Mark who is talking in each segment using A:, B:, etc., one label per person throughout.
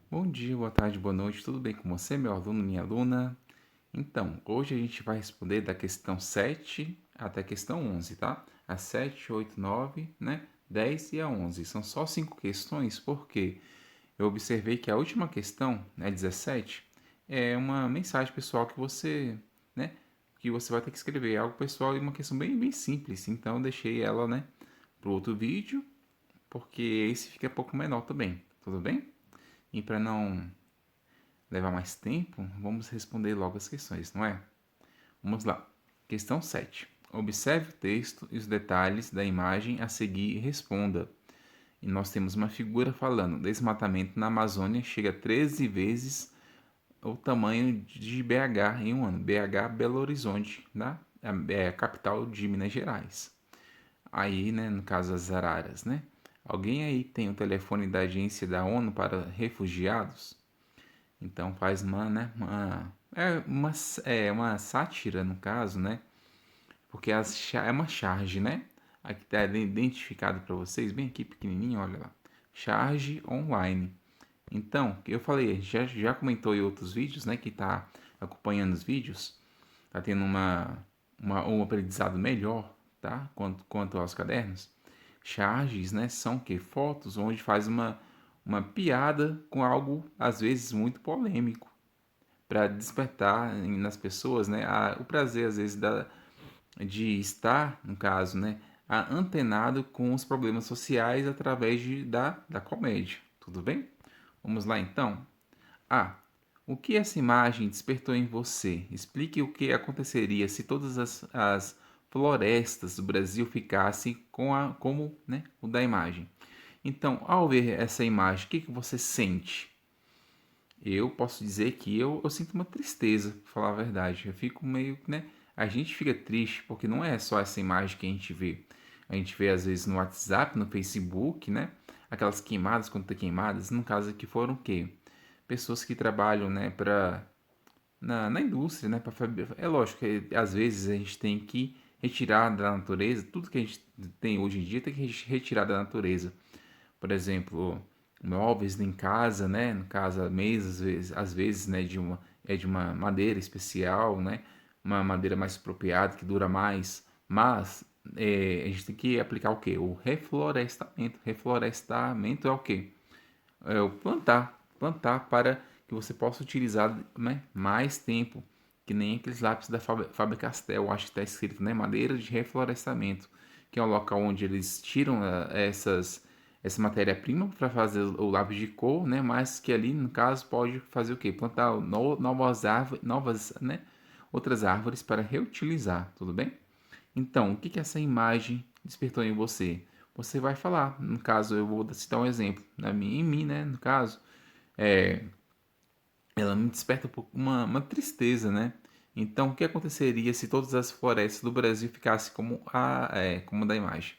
A: Bom dia, boa tarde, boa noite, tudo bem com você, meu aluno, minha aluna? Então, hoje a gente vai responder da questão 7 até a questão 11, tá? A 7, 8, 9, né? 10 e a 11. São só 5 questões, porque eu observei que a última questão, né, 17, é uma mensagem pessoal que né, que você vai ter que escrever. É algo pessoal e uma questão bem simples. Então, eu deixei ela, né, para outro vídeo, porque esse fica um pouco menor também, tudo bem? E para não levar mais tempo, vamos responder logo as questões, não é? Vamos lá. Questão 7. Observe o texto e os detalhes da imagem a seguir e responda. E nós temos uma figura falando: desmatamento na Amazônia chega a 13 vezes o tamanho de BH em um ano. BH, Belo Horizonte, né? É a capital de Minas Gerais. Aí, né, no caso as araras, né? Alguém aí tem o telefone da agência da ONU para refugiados? Então faz uma, né, uma sátira no caso, né? Porque é uma charge, né? Aqui está identificado para vocês, bem aqui pequenininho, olha lá. Charge online. Então, eu falei, já comentou em outros vídeos, né? Que está acompanhando os vídeos, tá tendo um aprendizado melhor, tá? Quanto aos cadernos. Charges, né? São que fotos onde faz uma piada com algo às vezes muito polêmico para despertar nas pessoas, né, o prazer às vezes de estar, no caso, né, antenado com os problemas sociais através da comédia. Tudo bem? Vamos lá então. A. O que essa imagem despertou em você? Explique o que aconteceria se todas as florestas do Brasil ficassem como, né, o da imagem. Então, ao ver essa imagem, o que você sente? Eu posso dizer que eu sinto uma tristeza, pra falar a verdade. Eu fico meio, né? A gente fica triste porque não é só essa imagem que a gente vê. A gente vê às vezes no WhatsApp, no Facebook, né? Aquelas queimadas, quando tem queimadas, no caso aqui foram o quê? Pessoas que trabalham, né, na indústria, né? É lógico que às vezes a gente tem que retirar da natureza, tudo que a gente tem hoje em dia tem que retirar da natureza. Por exemplo, móveis em casa, né? No caso, a mesa, às vezes, né, de uma madeira especial, né? Uma madeira mais apropriada, que dura mais. Mas a gente tem que aplicar o quê? O reflorestamento. Reflorestamento é o quê? É o plantar. Plantar para que você possa utilizar, né, mais tempo. Que nem aqueles lápis da Faber-Castell, acho que está escrito, né? Madeira de reflorestamento, que é o local onde eles tiram essa matéria-prima para fazer o lápis de cor, né? Mas que ali, no caso, pode fazer o quê? Plantar novas árvores, né? Outras árvores para reutilizar, tudo bem? Então, o que que essa imagem despertou em você? Você vai falar, no caso, eu vou citar um exemplo, em mim, né? No caso, é, ela me desperta um pouco uma tristeza, né? Então, o que aconteceria se todas as florestas do Brasil ficassem como da imagem?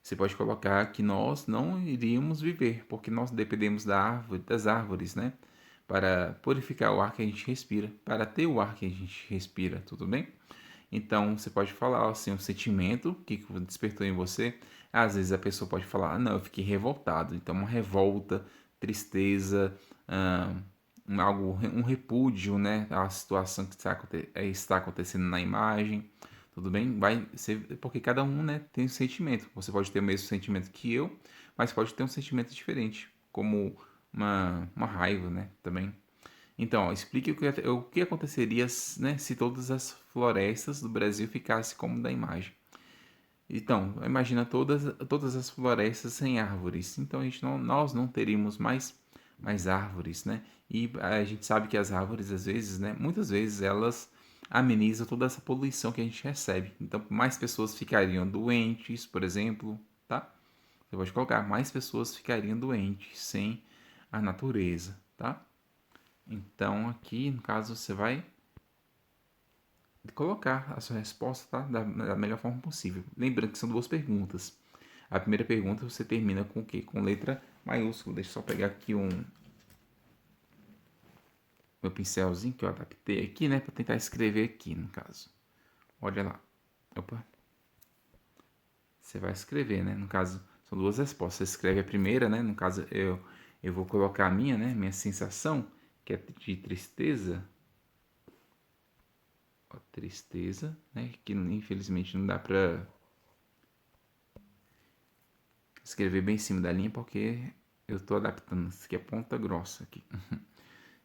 A: Você pode colocar que nós não iríamos viver, porque nós dependemos das árvores, né? Para purificar o ar que a gente respira, para ter o ar que a gente respira, tudo bem? Então, você pode falar assim, um sentimento que despertou em você. Às vezes a pessoa pode falar, não, eu fiquei revoltado. Então, uma revolta, tristeza, ah, um repúdio, né? A situação que está acontecendo na imagem. Tudo bem? Vai ser, porque cada um, né, tem um sentimento. Você pode ter o mesmo sentimento que eu, mas pode ter um sentimento diferente, como uma raiva, né? Também. Então, ó, explique o que aconteceria, né, se todas as florestas do Brasil ficassem como da imagem. Então, imagina todas as florestas sem árvores. Então, nós não teríamos mais árvores, né? E a gente sabe que as árvores, às vezes, né, muitas vezes elas amenizam toda essa poluição que a gente recebe. Então, mais pessoas ficariam doentes, por exemplo, tá? Você pode colocar, mais pessoas ficariam doentes sem a natureza, tá? Então, aqui, no caso, você vai colocar a sua resposta, tá? Da melhor forma possível. Lembrando que são duas perguntas. A primeira pergunta você termina com o quê? Com letra maiúscula. Deixa eu só pegar aqui meu pincelzinho que eu adaptei aqui, né? Para tentar escrever aqui, no caso. Olha lá. Opa. Você vai escrever, né? No caso, são duas respostas. Você escreve a primeira, né? No caso, Eu vou colocar a minha, né? Minha sensação, que é de tristeza. Ó, tristeza, né? Que infelizmente não dá pra escrever bem em cima da linha, porque eu tô adaptando. Isso aqui é ponta grossa aqui.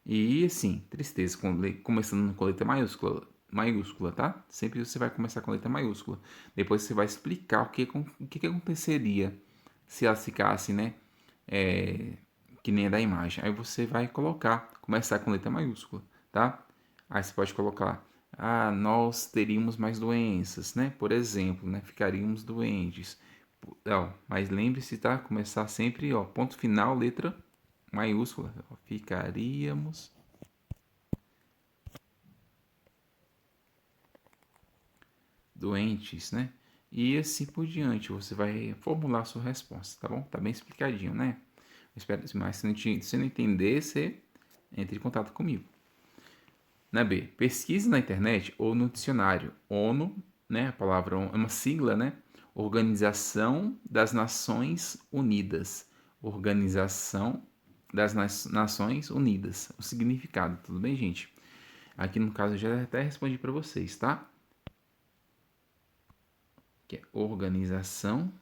A: E assim, tristeza, começando com letra maiúscula, tá? Sempre você vai começar com letra maiúscula. Depois você vai explicar o que aconteceria se ela ficasse, né? É, que nem a da imagem. Aí você vai começar com letra maiúscula, tá? Aí você pode colocar, nós teríamos mais doenças, né? Por exemplo, né? Ficaríamos doentes. Ó, mas lembre-se, tá? Começar sempre, ó, ponto final, letra maiúscula. Ficaríamos doentes, né? E assim por diante, você vai formular a sua resposta, tá bom? Tá bem explicadinho, né? Eu espero, mas se não entender, você entre em contato comigo. Na B, pesquise na internet ou no dicionário. ONU, né? A palavra é uma sigla, né? Organização das Nações Unidas. Organização das Nações Unidas. O significado, tudo bem, gente? Aqui no caso eu já até respondi para vocês, tá? Que é Organização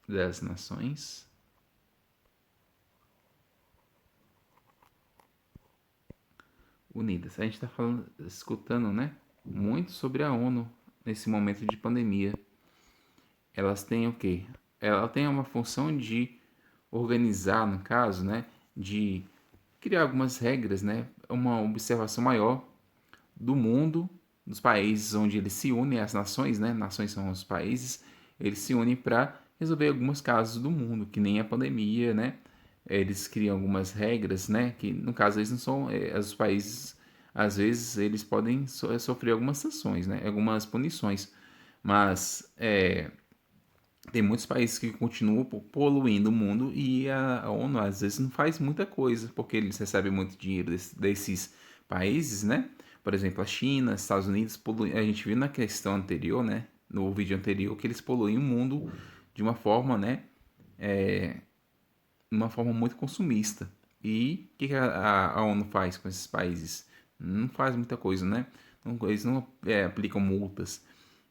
A: das Nações Unidas. A gente está falando, escutando, né? Muito sobre a ONU nesse momento de pandemia. Elas têm o quê? Ela tem uma função de organizar, no caso, né? De criar algumas regras, né? Uma observação maior do mundo, dos países onde eles se unem, as nações, né? Nações são os países, eles se unem para resolver alguns casos do mundo, que nem a pandemia, né? Eles criam algumas regras, né? Que no caso eles não são, os países, às vezes eles podem sofrer algumas sanções, né? Algumas punições, mas tem muitos países que continuam poluindo o mundo e a ONU às vezes não faz muita coisa, porque eles recebem muito dinheiro desses países, né? Por exemplo, a China, Estados Unidos, a gente viu na questão anterior, né? No vídeo anterior, que eles poluem o mundo de uma forma, né? Uma forma muito consumista. E o que a ONU faz com esses países? Não faz muita coisa, né? Eles não aplicam multas,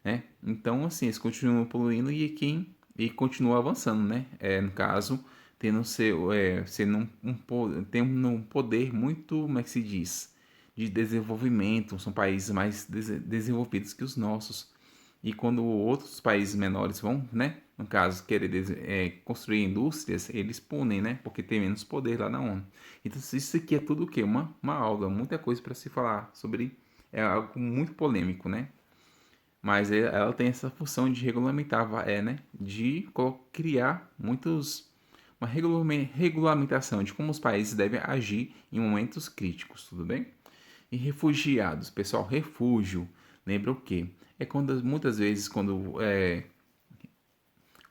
A: né? Então, assim, eles continuam poluindo e continuam avançando, né? No caso, sendo tendo um poder muito, como é que se diz? De desenvolvimento, são países mais desenvolvidos que os nossos. E quando outros países menores vão, né, no caso, querer construir indústrias, eles punem, né, porque tem menos poder lá na ONU. Então, isso aqui é tudo o quê? Uma aula, muita coisa para se falar sobre, é algo muito polêmico, né? Mas ela tem essa função de regulamentar, né, de criar uma regulamentação de como os países devem agir em momentos críticos, tudo bem? E refugiados, pessoal, refúgio, lembra o quê? É quando muitas vezes quando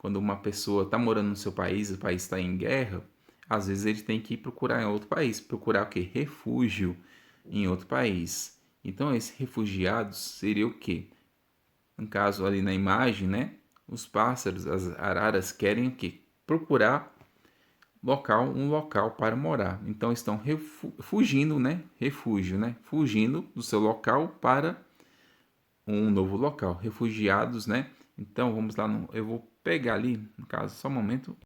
A: uma pessoa está morando no seu país, o país está em guerra, às vezes ele tem que ir procurar em outro país, procurar o quê? Refúgio em outro país. Então, esses refugiados seria o quê? No caso ali na imagem, né? Os pássaros, as araras querem o quê? Procurar um local para morar. Então estão fugindo, né? Refúgio, né? Fugindo do seu local para um novo local. Refugiados, né? Então vamos lá, eu vou pegar ali, no caso, só um momento,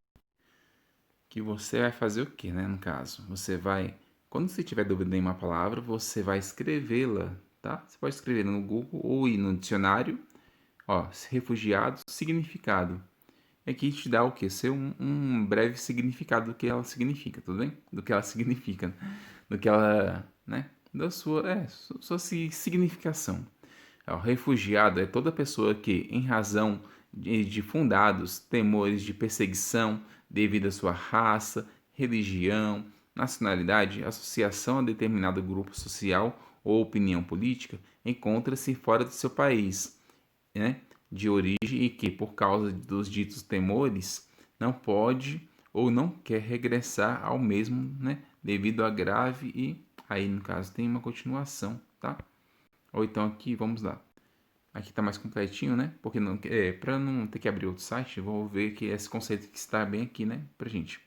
A: que você vai fazer o que, né? No caso, você vai, quando você tiver dúvida em uma palavra, você vai escrevê-la, tá? Você pode escrever no Google ou ir no dicionário. Ó, refugiados, significado. Aqui te dá o quê? Ser um breve significado do que ela significa, tudo bem? Do que ela significa, do que ela, né? Da sua significação. O refugiado é toda pessoa que, em razão de fundados temores de perseguição devido à sua raça, religião, nacionalidade, associação a determinado grupo social ou opinião política, encontra-se fora de seu país, né, de origem e que, por causa dos ditos temores, não pode ou não quer regressar ao mesmo, né, devido a grave e aí no caso tem uma continuação, tá? Ou então aqui, vamos lá. Aqui tá mais completinho, né? Porque não, para não ter que abrir outro site, vou ver que esse conceito que está bem aqui, né, pra gente.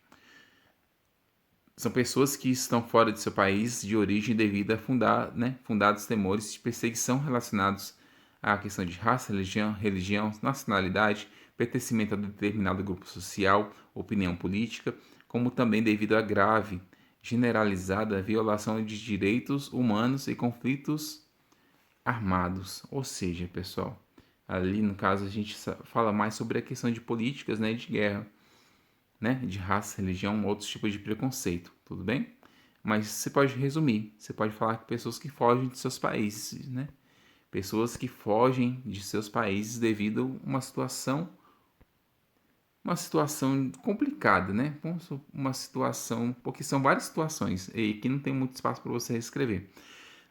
A: São pessoas que estão fora de seu país de origem devido a fundados temores de perseguição relacionados à questão de raça, religião, nacionalidade, pertencimento a determinado grupo social, opinião política, como também devido à grave, generalizada violação de direitos humanos e conflitos armados. Ou seja, pessoal, ali no caso a gente fala mais sobre a questão de políticas, né, de guerra, né, de raça, religião, outros tipos de preconceito, tudo bem? Mas você pode resumir, você pode falar que pessoas que fogem de seus países, né? Pessoas que fogem de seus países devido a uma situação complicada, né? Uma situação, porque são várias situações e que não tem muito espaço para você escrever.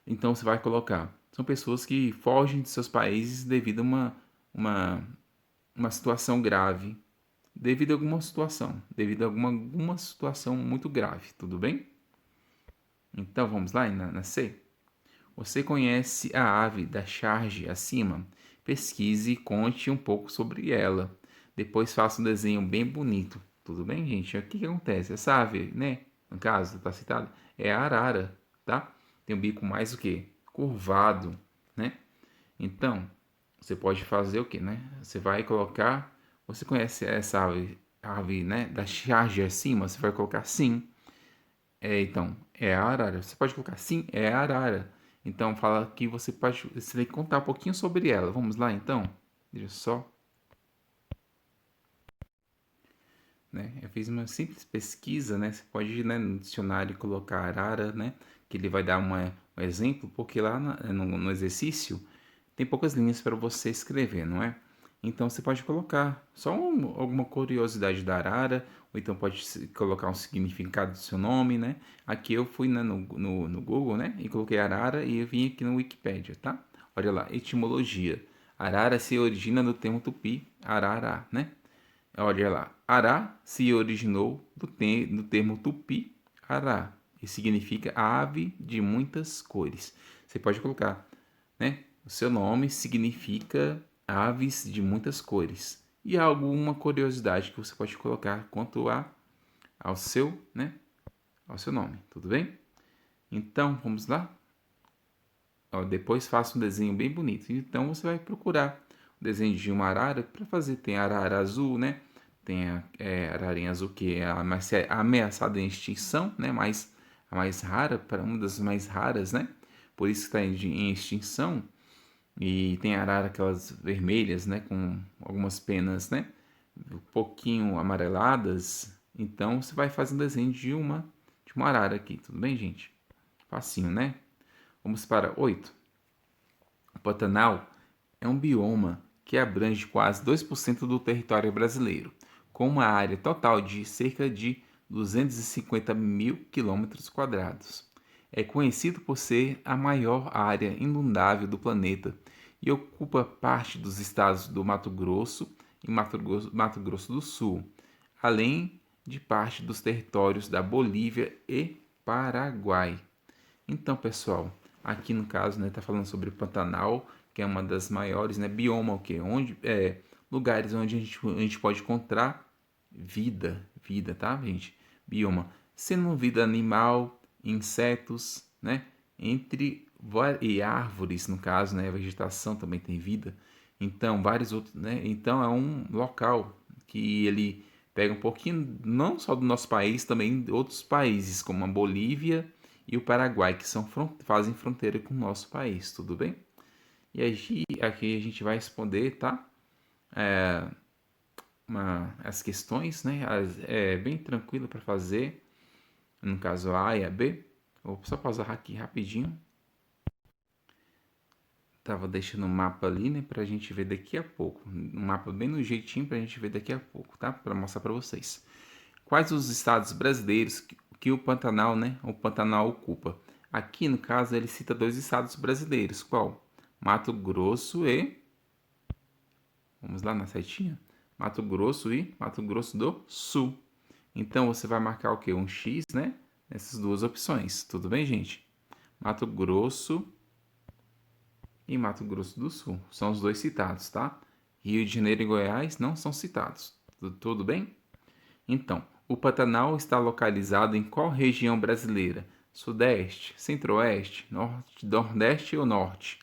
A: Então você vai colocar, são pessoas que fogem de seus países devido a uma, uma situação grave, devido a alguma situação, devido a alguma situação muito grave, tudo bem? Então vamos lá na C. Você conhece a ave da charge acima? Pesquise e conte um pouco sobre ela. Depois faça um desenho bem bonito. Tudo bem, gente? O que acontece? Essa ave, né? No caso, está citado, é a arara, tá? Tem um bico mais o quê? Curvado, né? Então, você pode fazer o quê, né? Você vai colocar... Você conhece essa ave, né? Da charge acima? Você vai colocar sim. Então, é a arara. Você pode colocar sim, é a arara. Então, fala que você tem que contar um pouquinho sobre ela. Vamos lá, então? Deixa só, né? Eu fiz uma simples pesquisa, né? Você pode ir, né, no dicionário e colocar arara, né? Que ele vai dar um exemplo, porque lá no exercício tem poucas linhas para você escrever, não é? Então você pode colocar só alguma curiosidade da arara, ou então pode colocar um significado do seu nome, né? Aqui eu fui, né, no Google, né? E coloquei arara e eu vim aqui no Wikipedia, tá? Olha lá, etimologia. Arara se origina do termo tupi, arará, né? Olha lá, ará se originou do termo tupi, ará, e significa ave de muitas cores. Você pode colocar, né? O seu nome significa aves de muitas cores. E há alguma curiosidade que você pode colocar quanto ao seu, né? Ao seu nome, tudo bem? Então, vamos lá? Ó, depois faça um desenho bem bonito. Então, você vai procurar o desenho de uma arara para fazer. Tem a arara azul, né? Tem a ararinha azul que é a mais ameaçada em extinção, né? A mais rara, para uma das mais raras, né? Por isso que está em extinção. E tem arara aquelas vermelhas, né, com algumas penas, né, um pouquinho amareladas. Então você vai fazer um desenho de uma arara aqui, tudo bem, gente? Facinho, né? Vamos para 8. O Pantanal é um bioma que abrange quase 2% do território brasileiro, com uma área total de cerca de 250 mil quilômetros quadrados. É conhecido por ser a maior área inundável do planeta e ocupa parte dos estados do Mato Grosso e Mato Grosso do Sul, além de parte dos territórios da Bolívia e Paraguai. Então, pessoal, aqui no caso, né, tá falando sobre o Pantanal, que é uma das maiores, né, bioma, o quê? Onde lugares onde a gente pode encontrar vida, tá, gente? Bioma, sendo vida animal, insetos, né, e árvores, no caso, né, a vegetação também tem vida. Então, vários outros, né? Então é um local que ele pega um pouquinho não só do nosso país, também de outros países, como a Bolívia e o Paraguai, que fazem fronteira com o nosso país, tudo bem? E aqui a gente vai responder, tá? As questões, né? É bem tranquilo para fazer, no caso a e a B. Vou só pausar aqui rapidinho. Tava deixando o mapa ali, né, pra gente ver daqui a pouco. Um mapa bem no jeitinho pra gente ver daqui a pouco, tá? Para mostrar para vocês. Quais os estados brasileiros que o Pantanal, né, o Pantanal ocupa? Aqui, no caso, ele cita dois estados brasileiros. Qual? Mato Grosso e... Vamos lá na setinha. Mato Grosso e Mato Grosso do Sul. Então, você vai marcar o quê? Um X, né? Nessas duas opções. Tudo bem, gente? Mato Grosso e Mato Grosso do Sul. São os dois citados, tá? Rio de Janeiro e Goiás não são citados. Tudo bem? Então, o Pantanal está localizado em qual região brasileira? Sudeste, Centro-Oeste, Norte, Nordeste ou Norte?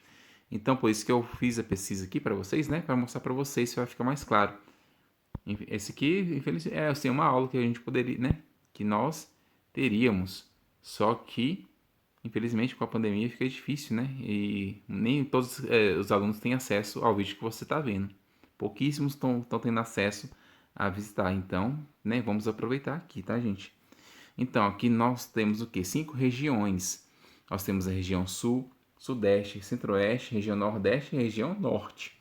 A: Então, por isso que eu fiz a pesquisa aqui para vocês, né? Para mostrar para vocês se vai ficar mais claro. Esse aqui, infelizmente, é assim, uma aula que a gente poderia, né? Que nós teríamos. Só que, infelizmente, com a pandemia fica difícil, né? E nem todos os alunos têm acesso ao vídeo que você está vendo. Pouquíssimos estão tendo acesso a visitar. Então, né? Vamos aproveitar aqui, tá, gente? Então, aqui nós temos o que? 5 regiões. Nós temos a região Sul, Sudeste, Centro-Oeste, região Nordeste e região Norte.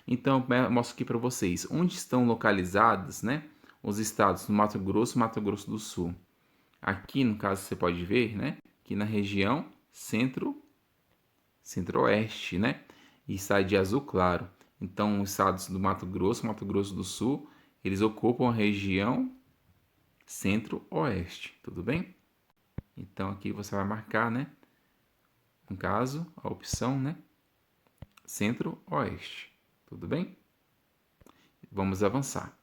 A: Então, eu mostro aqui para vocês onde estão localizados, né, os estados do Mato Grosso e Mato Grosso do Sul. Aqui, no caso, você pode ver, né, que na região Centro-Oeste, né, e está de azul claro. Então, os estados do Mato Grosso do Sul, eles ocupam a região Centro-Oeste, tudo bem? Então, aqui você vai marcar, né, no caso, a opção, né, Centro-Oeste, tudo bem? Vamos avançar.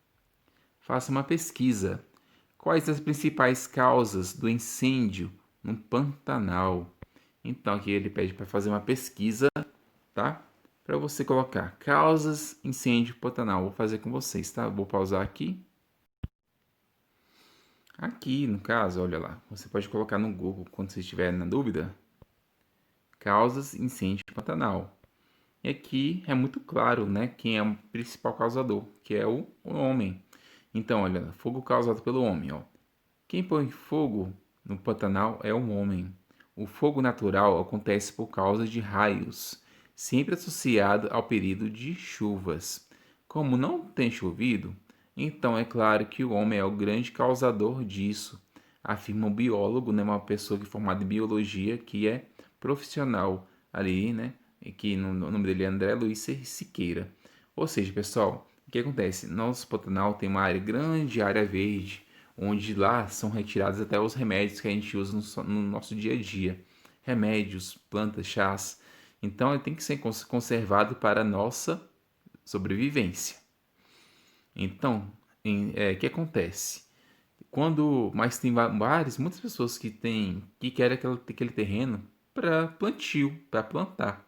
A: Faça uma pesquisa. Quais as principais causas do incêndio no Pantanal? Então, aqui ele pede para fazer uma pesquisa, tá? Para você colocar causas incêndio Pantanal. Vou fazer com vocês, tá? Vou pausar aqui. Aqui, no caso, olha lá. Você pode colocar no Google quando você estiver na dúvida. Causas incêndio Pantanal. E aqui é muito claro, né? Quem é o principal causador, que é o homem. Então, olha, fogo causado pelo homem, ó. Quem põe fogo no Pantanal é o homem. O fogo natural acontece por causa de raios, sempre associado ao período de chuvas. Como não tem chovido, então é claro que o homem é o grande causador disso, afirma um biólogo, né, uma pessoa que é formada em biologia, que é profissional ali, né, e que no nome dele é André Luiz Siqueira. Ou seja, pessoal, o que acontece? Nosso Pantanal tem uma área grande, área verde, onde lá são retirados até os remédios que a gente usa no nosso dia a dia. Remédios, plantas, chás. Então ele tem que ser conservado para a nossa sobrevivência. Então, o que acontece? Mas tem muitas pessoas que querem aquele terreno para plantio, para plantar.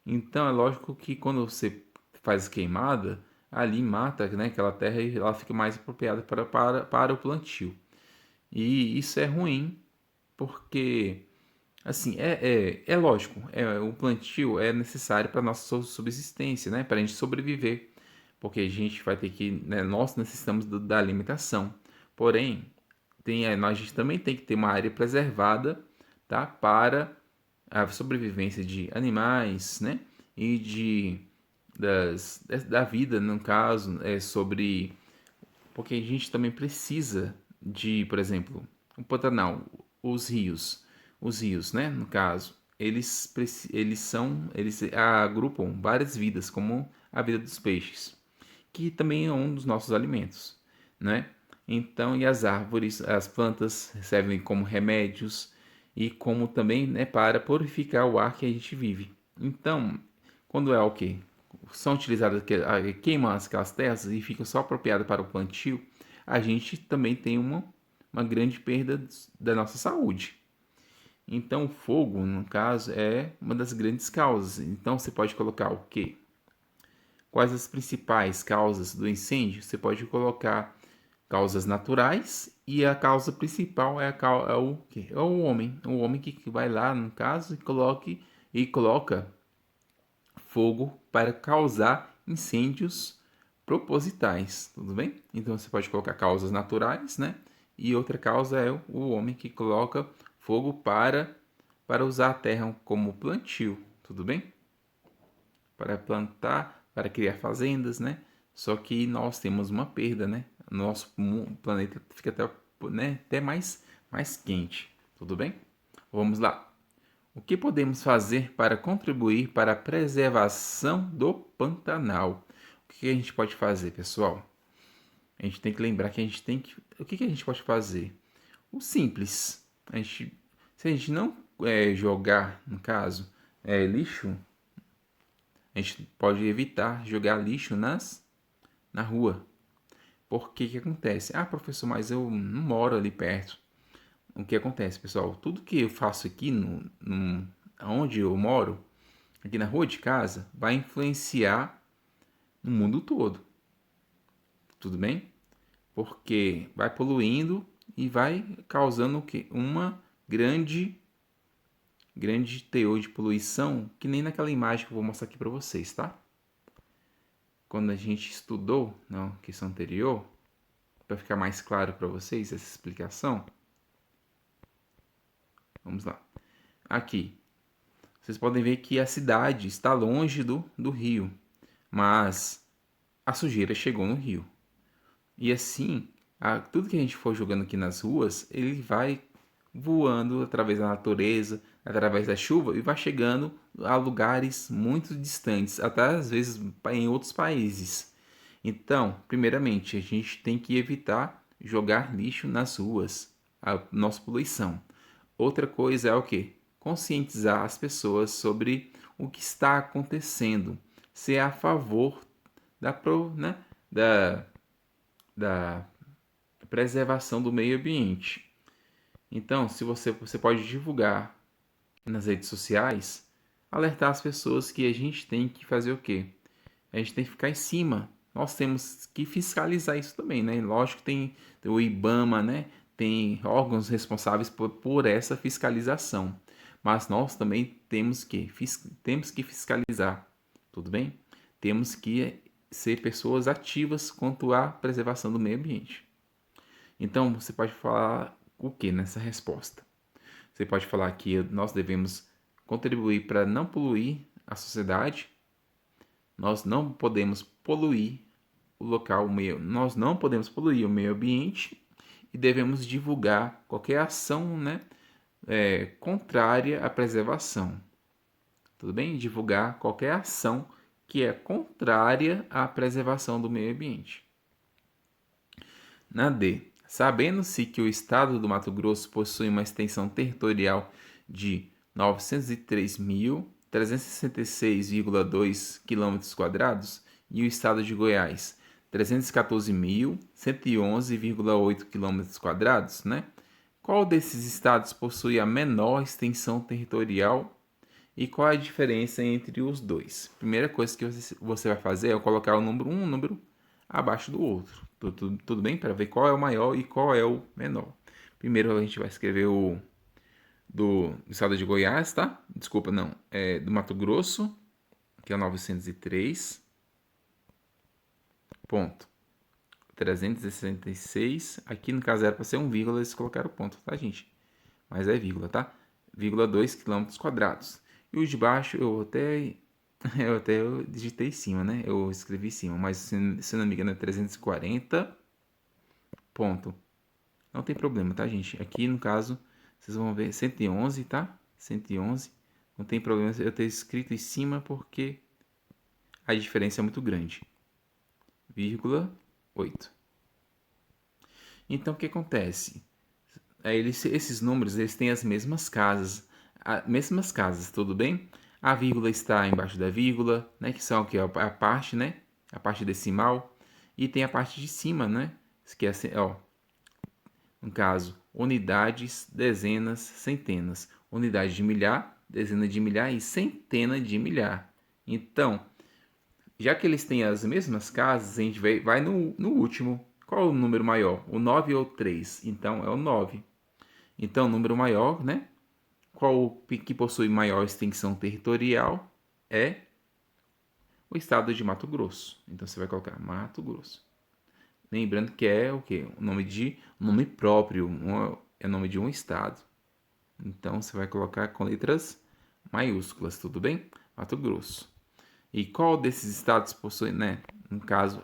A: Então é lógico que quando você faz queimada, ali mata, né, aquela terra e ela fica mais apropriada para o plantio. E isso é ruim, porque, assim, é lógico, o plantio é necessário para a nossa subsistência, né, para a gente sobreviver, porque a gente vai ter que, né, nós necessitamos da alimentação. Porém, a gente também tem que ter uma área preservada, tá, para a sobrevivência de animais, né, e da vida, no caso, porque a gente também precisa de, por exemplo, o Pantanal, os rios, né, no caso, eles agrupam várias vidas, como a vida dos peixes, que também é um dos nossos alimentos, né? Então, e as árvores, as plantas servem como remédios e como também, né, para purificar o ar que a gente vive. Então, quando é o que são utilizadas, queimam aquelas terras e ficam só apropriadas para o plantio, a gente também tem uma grande perda da nossa saúde. Então, o fogo, no caso, é uma das grandes causas. Então, você pode colocar o quê? Quais as principais causas do incêndio? Você pode colocar causas naturais e a causa principal é o quê? É o homem que vai lá, no caso, e coloca fogo para causar incêndios propositais, tudo bem? Então você pode colocar causas naturais, né? E outra causa é o homem que coloca fogo para usar a terra como plantio, tudo bem? Para plantar, para criar fazendas, né? Só que nós temos uma perda, né? Nosso planeta fica até, né, até mais quente, tudo bem? Vamos lá. O que podemos fazer para contribuir para a preservação do Pantanal? O que a gente pode fazer, pessoal? A gente tem que lembrar que a gente tem que. O que a gente pode fazer? O simples. Se a gente não jogar, no caso, lixo A gente pode evitar jogar lixo na rua. Por que acontece? Ah, professor, mas eu não moro ali perto. O que acontece, pessoal? Tudo que eu faço aqui onde eu moro, aqui na rua de casa, vai influenciar no mundo todo. Tudo bem? Porque vai poluindo e vai causando o quê? Uma grande teor de poluição, que nem naquela imagem que eu vou mostrar aqui para vocês, tá? Quando a gente estudou na questão anterior, para ficar mais claro para vocês essa explicação, vamos lá. Aqui, vocês podem ver que a cidade está longe do rio, mas a sujeira chegou no rio. E assim, tudo que a gente for jogando aqui nas ruas, ele vai voando através da natureza, através da chuva e vai chegando a lugares muito distantes, até às vezes em outros países. Então, primeiramente, a gente tem que evitar jogar lixo nas ruas, a nossa poluição. Outra coisa é o que? Conscientizar as pessoas sobre o que está acontecendo, ser a favor né, da, da preservação do meio ambiente. Então, se você pode divulgar nas redes sociais, alertar as pessoas que a gente tem que fazer o quê? A gente tem que ficar em cima. Nós temos que fiscalizar isso também, né? Lógico que tem o IBAMA, né? Tem órgãos responsáveis por essa fiscalização. Mas nós também temos que fiscalizar, tudo bem? Temos que ser pessoas ativas quanto à preservação do meio ambiente. Então, você pode falar o que nessa resposta? Você pode falar que nós devemos contribuir para não poluir a sociedade, nós não podemos poluir o local, nós não podemos poluir o meio ambiente e devemos divulgar qualquer ação, né, contrária à preservação. Tudo bem? Divulgar qualquer ação que é contrária à preservação do meio ambiente. Na D, sabendo-se que o estado do Mato Grosso possui uma extensão territorial de 903.366,2 km² e o estado de Goiás 314.111,8 km², né? Qual desses estados possui a menor extensão territorial e qual a diferença entre os dois? Primeira coisa que você vai fazer é colocar o número um número abaixo do outro. Tudo bem? Para ver qual é o maior e qual é o menor. Primeiro a gente vai escrever o do estado de Goiás, tá? Desculpa, não. É do Mato Grosso, que é o 903. Ponto. 366. Aqui no caso era para ser um vírgula, eles colocaram ponto, tá, gente? Mas é vírgula, tá? 2 km². E o de baixo eu digitei em cima, né? Eu escrevi em cima, mas se não me engano é 340. Ponto. Não tem problema, tá, gente? Aqui no caso, vocês vão ver 111, tá? 111. Não tem problema eu ter escrito em cima porque a diferença é muito grande. 0,8. Então o que acontece? Esses números eles têm as mesmas casas, tudo bem? A vírgula está embaixo da vírgula, né? Que são que é a parte, né? A parte decimal e tem a parte de cima, né? Que é, ó, no caso, unidades, dezenas, centenas. Unidade de milhar, dezena de milhar e centena de milhar. Então, já que eles têm as mesmas casas, a gente vai no último. Qual é o número maior? O 9 ou o 3? Então, é o 9. Então, o número maior, né? Qual que possui maior extensão territorial é o estado de Mato Grosso. Então, você vai colocar Mato Grosso. Lembrando que é o quê? O nome próprio, é o nome de um estado. Então, você vai colocar com letras maiúsculas, tudo bem? Mato Grosso. E qual desses estados possui, né? No caso,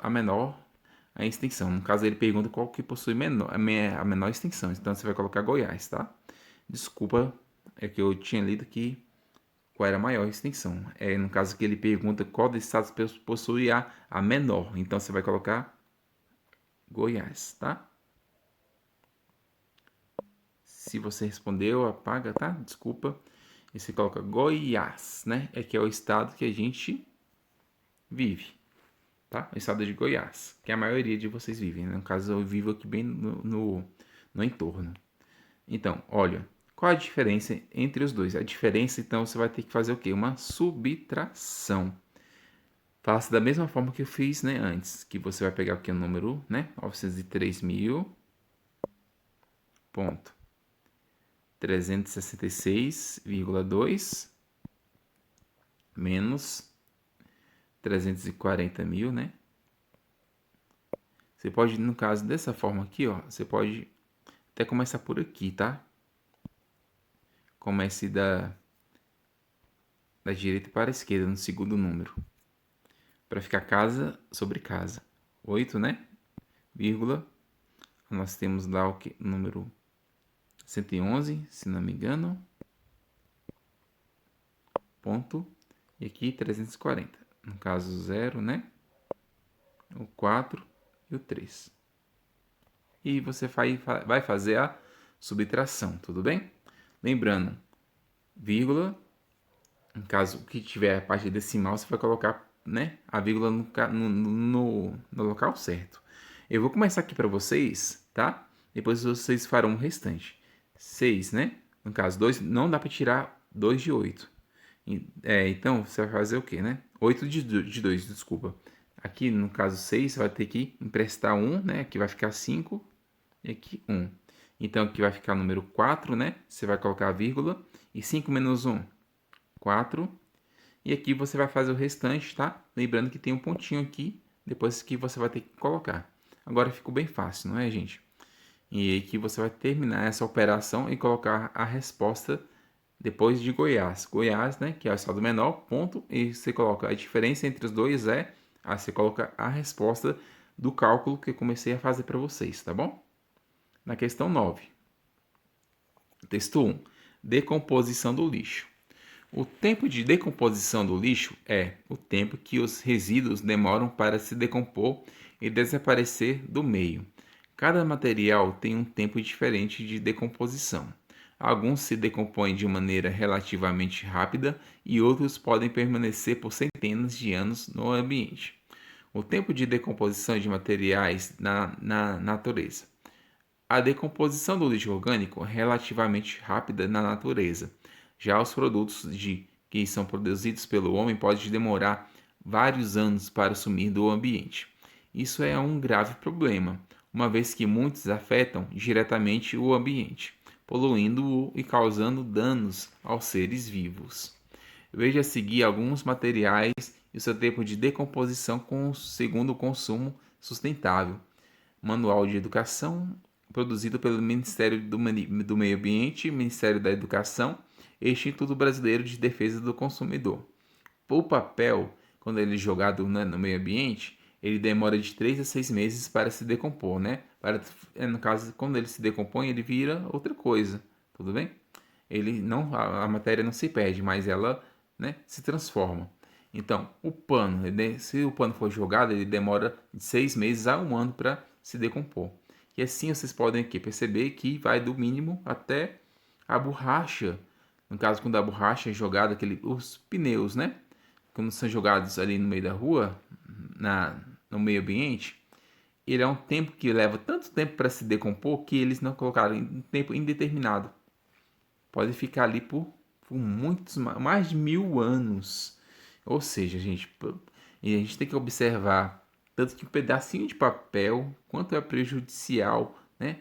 A: a extensão. No caso, ele pergunta qual que possui a menor extensão. Então, você vai colocar Goiás, tá? Desculpa, é que eu tinha lido aqui qual era a maior extensão. No caso que ele pergunta qual desses estados possui a menor. Então, você vai colocar Goiás, tá? Se você respondeu, apaga, tá? Desculpa. E você coloca Goiás, né? É que é o estado que a gente vive, tá? O estado de Goiás, que a maioria de vocês vivem, né? No caso, eu vivo aqui bem no entorno. Então, olha, qual a diferença entre os dois? A diferença, então, você vai ter que fazer o quê? Uma subtração. Faça da mesma forma que eu fiz, né, antes, que você vai pegar aqui o número, né, 903.366,2 menos 340.000, né? Você pode, no caso dessa forma aqui, ó, você pode até começar por aqui, tá? Comece da direita para a esquerda, no segundo número. Para ficar casa sobre casa. 8, né? Vírgula. Nós temos lá o que? Número 111, se não me engano. Ponto. E aqui 340. No caso, 0, né? O 4 e o 3. E você vai fazer a subtração, tudo bem? Lembrando, vírgula, no caso que tiver a parte decimal, você vai colocar, né, a vírgula no local certo. Eu vou começar aqui para vocês, tá? Depois vocês farão o restante. 6, né? No caso, 2, não dá para tirar 2 de 8. Então, você vai fazer o quê, né? 8 de 2, desculpa. Aqui, no caso 6, você vai ter que emprestar 1, né? Aqui vai ficar 5 e aqui 1. Então, aqui vai ficar o número 4, né? Você vai colocar a vírgula. E 5 menos 1, 4. E aqui você vai fazer o restante, tá? Lembrando que tem um pontinho aqui, depois que você vai ter que colocar. Agora ficou bem fácil, não é, gente? E aqui você vai terminar essa operação e colocar a resposta depois de Goiás. Goiás, né, que é o estado menor, ponto, e você coloca a diferença entre os dois aí você coloca a resposta do cálculo que eu comecei a fazer para vocês, tá bom? Na questão 9. Texto 1. Decomposição do lixo. O tempo de decomposição do lixo é o tempo que os resíduos demoram para se decompor e desaparecer do meio. Cada material tem um tempo diferente de decomposição. Alguns se decompõem de maneira relativamente rápida e outros podem permanecer por centenas de anos no ambiente. O tempo de decomposição de materiais na natureza. A decomposição do lixo orgânico é relativamente rápida na natureza. Já os produtos que são produzidos pelo homem podem demorar vários anos para sumir do ambiente. Isso é um grave problema, uma vez que muitos afetam diretamente o ambiente, poluindo-o e causando danos aos seres vivos. Veja a seguir alguns materiais e o seu tempo de decomposição segundo o consumo sustentável. Manual de Educação, produzido pelo Ministério do Meio Ambiente, Ministério da Educação e Instituto Brasileiro de Defesa do Consumidor. O papel, quando ele é jogado, né, no meio ambiente, ele demora de 3 a 6 meses para se decompor, né? No caso, quando ele se decompõe, ele vira outra coisa, tudo bem? Ele não, a matéria não se perde, mas ela, né, se transforma. Então, o pano, se o pano for jogado, ele demora de 6 meses a 1 ano para se decompor. E assim vocês podem aqui perceber que vai do mínimo até a borracha. No caso, quando a borracha é jogada, os pneus, né? Quando são jogados ali no meio da rua, no meio ambiente, ele é um tempo que leva tanto tempo para se decompor que eles não colocaram em tempo indeterminado. Pode ficar ali por muitos, mais de 1000 anos. Ou seja, gente, e a gente tem que observar tanto que um pedacinho de papel, quanto é prejudicial, né?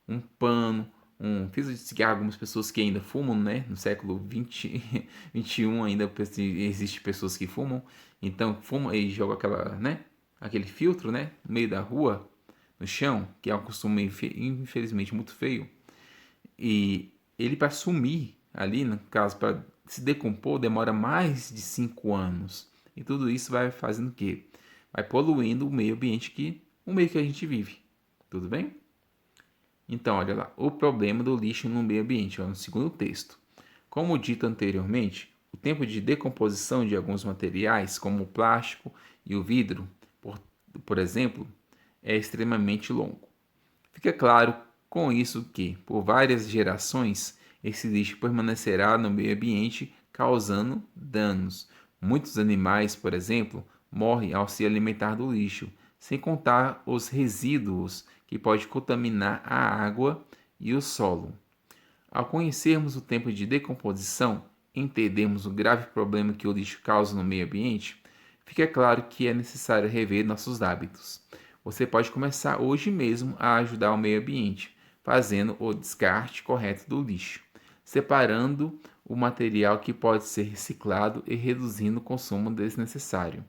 A: Um pano, um fio de cigarro, algumas pessoas que ainda fumam, né? No século 20, 21 ainda existe pessoas que fumam, então fuma e joga aquela, né? Aquele filtro, né? No meio da rua, no chão, que é um costume infelizmente muito feio. E ele para sumir ali, no caso, para se decompor, demora mais de 5 anos. E tudo isso vai fazendo o quê? Vai poluindo o meio que a gente vive. Tudo bem? Então, olha lá, o problema do lixo no meio ambiente, ó, no segundo texto. Como dito anteriormente, o tempo de decomposição de alguns materiais, como o plástico e o vidro, por exemplo, é extremamente longo. Fica claro com isso que, por várias gerações, esse lixo permanecerá no meio ambiente causando danos. Muitos animais, por exemplo, morre ao se alimentar do lixo, sem contar os resíduos que pode contaminar a água e o solo. Ao conhecermos o tempo de decomposição, entendermos o grave problema que o lixo causa no meio ambiente, fica claro que é necessário rever nossos hábitos. Você pode começar hoje mesmo a ajudar o meio ambiente, fazendo o descarte correto do lixo, separando o material que pode ser reciclado e reduzindo o consumo desnecessário.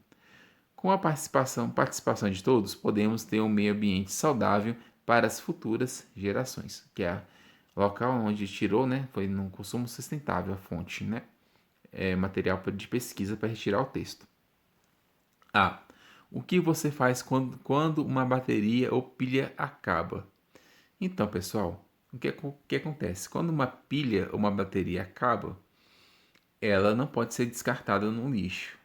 A: Com a participação de todos, podemos ter um meio ambiente saudável para as futuras gerações, que é o local onde tirou, né, foi no consumo sustentável a fonte, né, material de pesquisa para retirar o texto. O que você faz quando uma bateria ou pilha acaba? Então, pessoal, o que acontece? Quando uma pilha ou uma bateria acaba, ela não pode ser descartada no lixo,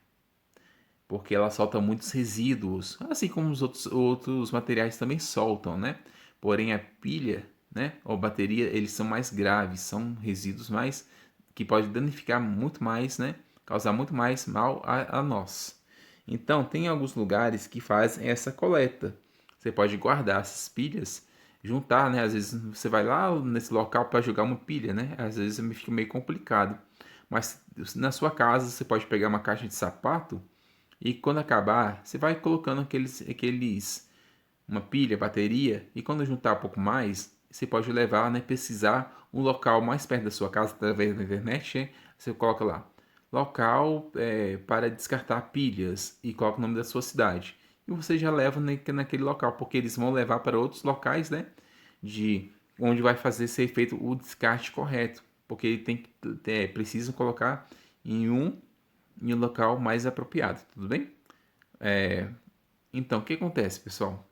A: porque ela solta muitos resíduos, assim como os outros materiais também soltam, né? Porém, a pilha, né, ou bateria, eles são mais graves, são resíduos mais que podem danificar muito mais, né? Causar muito mais mal a nós. Então, tem alguns lugares que fazem essa coleta. Você pode guardar essas pilhas, juntar, né? Às vezes você vai lá nesse local para jogar uma pilha, né? Às vezes fica meio complicado. Mas na sua casa você pode pegar uma caixa de sapato e quando acabar, você vai colocando uma pilha, bateria, e quando juntar um pouco mais, você pode levar, né, pesquisar um local mais perto da sua casa através da internet, né? Você coloca lá, local para descartar pilhas e coloca o nome da sua cidade. E você já leva naquele local, porque eles vão levar para outros locais, né, de onde vai ser feito o descarte correto, porque ele precisam colocar em um local mais apropriado, tudo bem? Então, o que acontece, pessoal?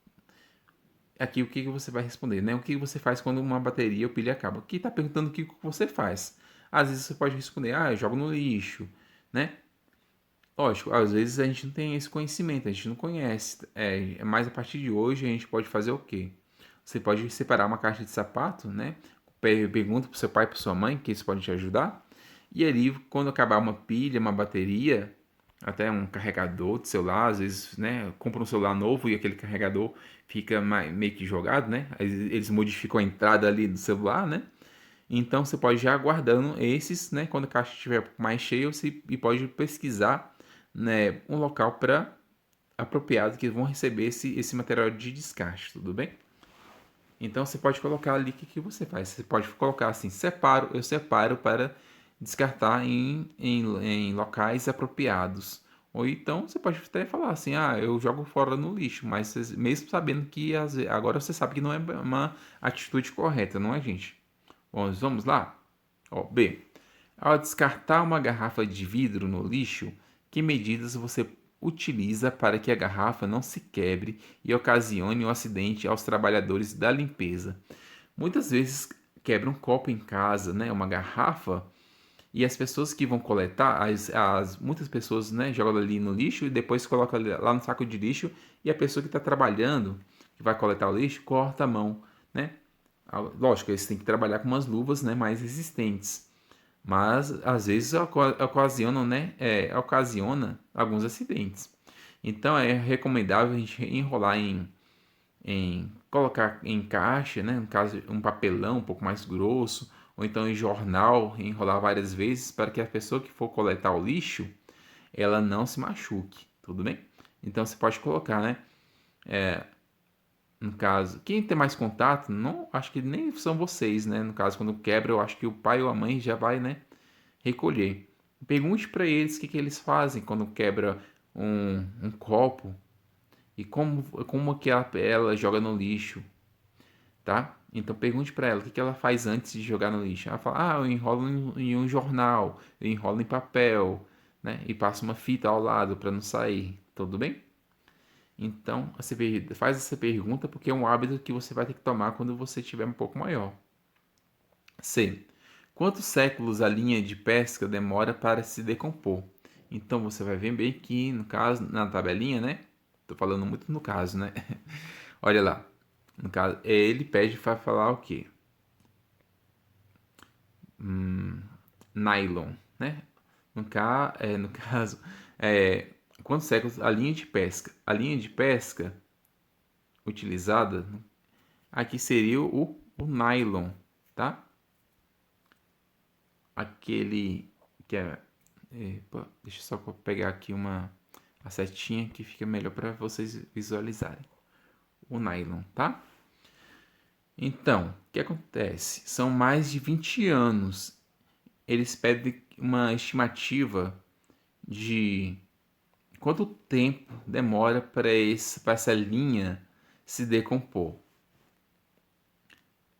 A: Aqui o que você vai responder, né? O que você faz quando uma bateria ou pilha acaba? Aqui está perguntando o que você faz. Às vezes você pode responder, eu jogo no lixo, né? Lógico, às vezes a gente não tem esse conhecimento, a gente não conhece. Mas a partir de hoje a gente pode fazer o quê? Você pode separar uma caixa de sapato, né? Pergunta para seu pai, para sua mãe, que isso pode te ajudar. E ali, quando acabar uma pilha, uma bateria, até um carregador de celular, às vezes, né, compra um celular novo e aquele carregador fica meio que jogado, né? Eles modificam a entrada ali do celular, né? Então você pode já guardando esses, né? Quando a caixa estiver mais cheia, você pode pesquisar, né, um local para apropriado que vão receber esse material de descarte, tudo bem? Então você pode colocar ali o que você faz. Você pode colocar assim, eu separo para descartar em locais apropriados. Ou então você pode até falar assim, eu jogo fora no lixo, mas mesmo sabendo que agora você sabe que não é uma atitude correta, não é, gente? Bom, vamos lá? Ó, B. Ao descartar uma garrafa de vidro no lixo, que medidas você utiliza para que a garrafa não se quebre e ocasione um acidente aos trabalhadores da limpeza? Muitas vezes quebra um copo em casa, né, uma garrafa, e as pessoas que vão coletar, muitas pessoas, né, jogam ali no lixo e depois colocam lá no saco de lixo e a pessoa que está trabalhando, que vai coletar o lixo, corta a mão, né? Lógico, eles têm que trabalhar com umas luvas, né, mais resistentes, mas às vezes ocasiona alguns acidentes. Então é recomendável a gente enrolar em colocar em caixa, né, no caso um papelão um pouco mais grosso, ou então em jornal, enrolar várias vezes para que a pessoa que for coletar o lixo, ela não se machuque, tudo bem? Então você pode colocar, né, no caso, quem tem mais contato, não, acho que nem são vocês, né? No caso, quando quebra, eu acho que o pai ou a mãe já vai, né, recolher. Pergunte para eles o que eles fazem quando quebra um copo e como que ela joga no lixo, tá? Então pergunte para ela o que ela faz antes de jogar no lixo. Ela fala, eu enrolo em um jornal, eu enrolo em papel, né? E passo uma fita ao lado para não sair, tudo bem? Então, você faz essa pergunta porque é um hábito que você vai ter que tomar quando você estiver um pouco maior. C. Quantos séculos a linha de pesca demora para se decompor? Então você vai ver bem que no caso, na tabelinha, né? Tô falando muito no caso, né? Olha lá. No caso, ele pede para falar o quê? Nylon, né? No caso, quantos séculos a linha de pesca? A linha de pesca utilizada aqui seria o nylon, tá? Aquele que é... Epa, deixa eu só pegar aqui a setinha que fica melhor para vocês visualizarem. O nylon, tá? Então, o que acontece? São mais de 20 anos. Eles pedem uma estimativa de quanto tempo demora para essa linha se decompor.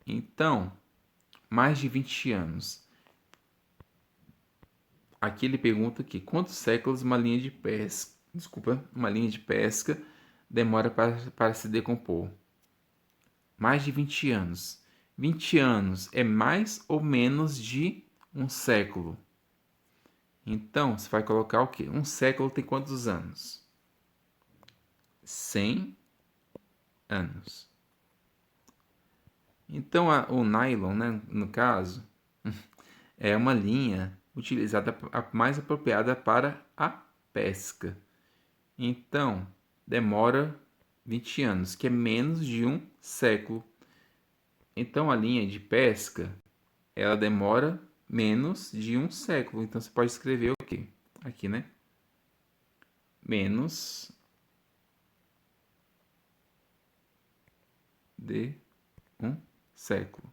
A: Então, mais de 20 anos. Aqui ele pergunta aqui, quantos séculos uma linha de pesca, uma linha de pesca demora para se decompor? Mais de 20 anos. 20 anos é mais ou menos de um século. Então, você vai colocar o quê? Um século tem quantos anos? 100 anos. Então, o nylon, né, no caso, é uma linha utilizada mais apropriada para a pesca. Então, demora 20 anos, que é menos de um século. Então, a linha de pesca, ela demora menos de um século. Então, você pode escrever o quê? Aqui, né? Menos de um século.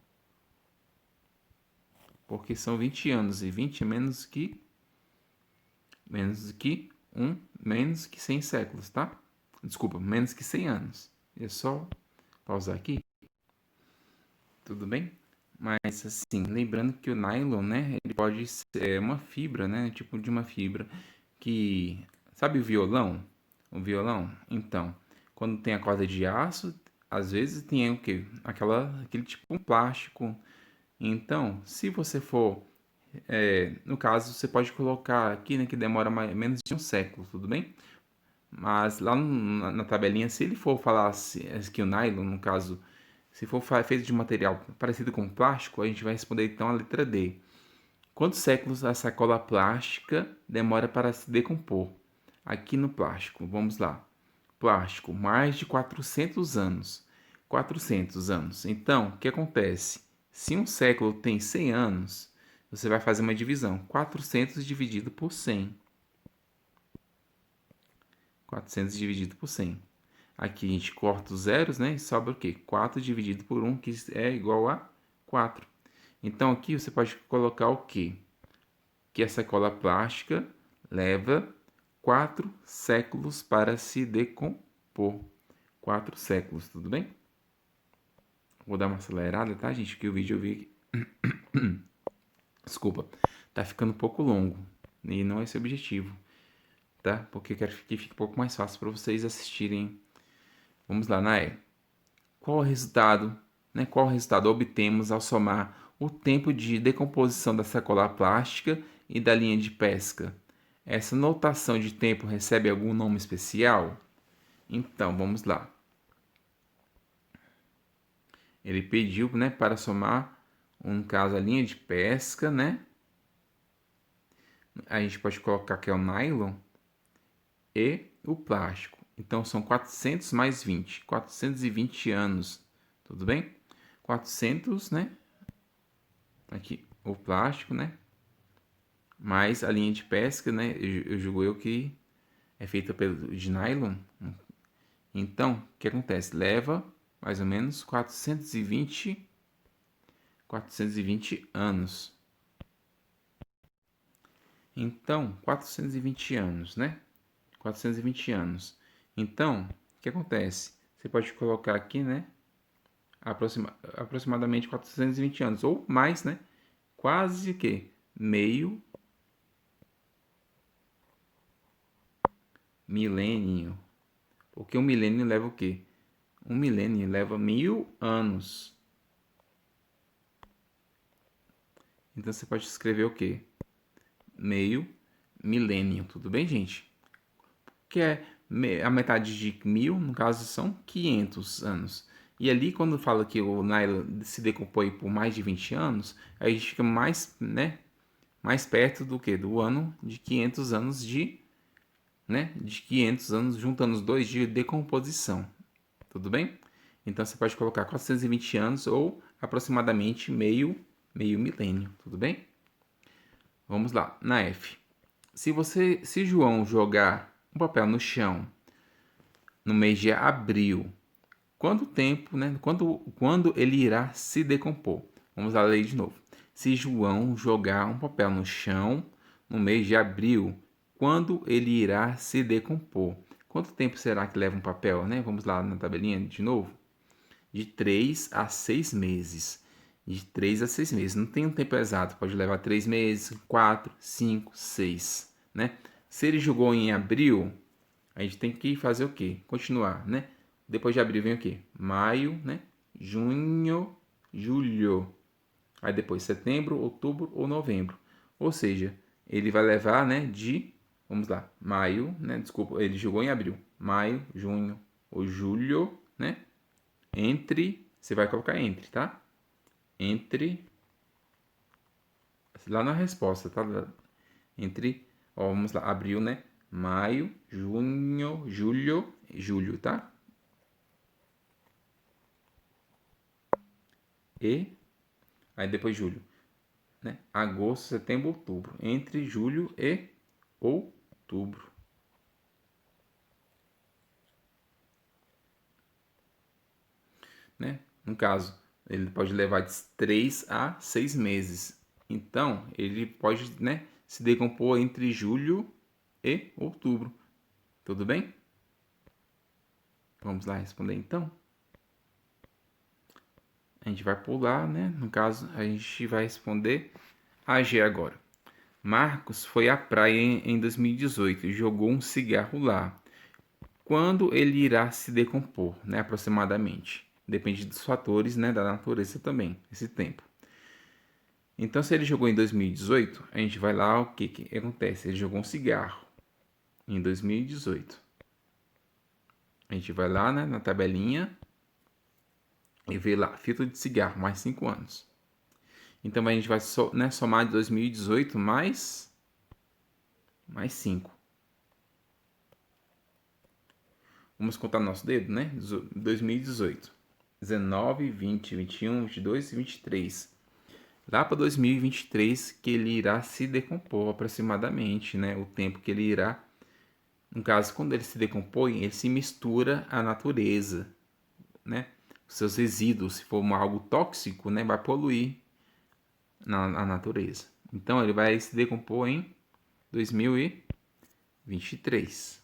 A: Porque são 20 anos e 20 é menos que menos que 100 séculos, tá? Desculpa, menos que 100 anos. É só pausar aqui. Tudo bem? Mas assim, lembrando que o nylon, né, ele pode ser uma fibra, né, tipo de uma fibra que, sabe o violão? O violão? Então, quando tem a corda de aço, às vezes tem o quê? Aquele tipo de plástico. Então, se você for, no caso, você pode colocar aqui, né, que demora menos de um século, tudo bem? Mas lá na tabelinha, se ele for falar que o nylon, no caso, se for feito de material parecido com plástico, a gente vai responder então a letra D. Quantos séculos a sacola plástica demora para se decompor? Aqui no plástico, vamos lá. Plástico, mais de 400 anos. 400 anos. Então, o que acontece? Se um século tem 100 anos, você vai fazer uma divisão. 400 dividido por 100. 400 dividido por 100. Aqui a gente corta os zeros, né? E sobra o quê? 4 dividido por 1, que é igual a 4. Então aqui você pode colocar o quê? Que a sacola plástica leva 4 séculos para se decompor. 4 séculos, tudo bem? Vou dar uma acelerada, tá, gente? Que o vídeo eu vi... Desculpa, tá ficando um pouco longo. E não é esse o objetivo, tá? Porque eu quero que fique um pouco mais fácil para vocês assistirem. Vamos lá, Naé. Qual o resultado, né? Qual resultado obtemos ao somar o tempo de decomposição da sacola plástica e da linha de pesca? Essa notação de tempo recebe algum nome especial? Então, vamos lá. Ele pediu, né, para somar, no caso, a linha de pesca, né? A gente pode colocar que é o nylon e o plástico. Então, são 400 mais 20. 420 anos. Tudo bem? 400, né? Aqui, o plástico, né? Mais a linha de pesca, né? Eu julgo eu que é feita de nylon. Então, o que acontece? Leva mais ou menos 420 anos. Então, 420 anos, né? 420 anos. Então, o que acontece? Você pode colocar aqui, né? Aproximadamente 420 anos, ou mais, né? Quase que meio milênio. Porque um milênio leva o quê? Um milênio leva 1000 anos. Então você pode escrever o quê? Meio milênio, tudo bem, gente? Que é a metade de 1000, no caso, são 500 anos. E ali, quando fala que o nylon se decompõe por mais de 20 anos, aí a gente fica mais, né, mais perto do que? Do ano de 500 anos de né, de 500 anos, juntando os dois de decomposição. Tudo bem? Então você pode colocar 420 anos ou aproximadamente meio milênio. Tudo bem? Vamos lá, na F. Se João jogar um papel no chão no mês de abril, quanto tempo, né? Quando ele irá se decompor? Vamos lá ler de novo. Se João jogar um papel no chão no mês de abril, quando ele irá se decompor? Quanto tempo será que leva um papel, né? Vamos lá na tabelinha de novo. De 3 a 6 meses. De 3 a 6 meses. Não tem um tempo exato. Pode levar 3 meses, 4, 5, 6, né? Se ele jogou em abril, a gente tem que fazer o quê? Continuar, né? Depois de abril vem o quê? Maio, né? Junho, julho. Aí depois setembro, outubro ou novembro. Ou seja, ele vai levar, né, vamos lá, maio, né? Desculpa, ele jogou em abril. Maio, junho ou julho, né? Você vai colocar entre, tá? Entre, lá na resposta, tá? Entre, ó, vamos lá, abril, né? Maio, junho, julho, tá? E aí depois julho, né? Agosto, setembro, outubro. Entre julho e outubro. Né? No caso, ele pode levar de 3 a 6 meses. Então, ele pode, né, se decompor entre julho e outubro. Tudo bem? Vamos lá responder então. A gente vai pular, né? No caso, a gente vai responder a G agora. Marcos foi à praia em 2018 e jogou um cigarro lá. Quando ele irá se decompor, né? Aproximadamente. Depende dos fatores, né? Da natureza também, esse tempo. Então, se ele jogou em 2018, a gente vai lá, o que acontece? Ele jogou um cigarro em 2018. A gente vai lá, né, na tabelinha e vê lá, filtro de cigarro, mais 5 anos. Então, a gente vai né, somar de 2018 mais 5. Vamos contar nosso dedo, né? 2018. 19, 20, 21, 22 e 23. Lá para 2023 que ele irá se decompor aproximadamente, né? O tempo que ele irá. No caso, quando ele se decompõe, ele se mistura à natureza, né? Os seus resíduos, se for algo tóxico, né? Vai poluir na natureza. Então, ele vai se decompor em 2023.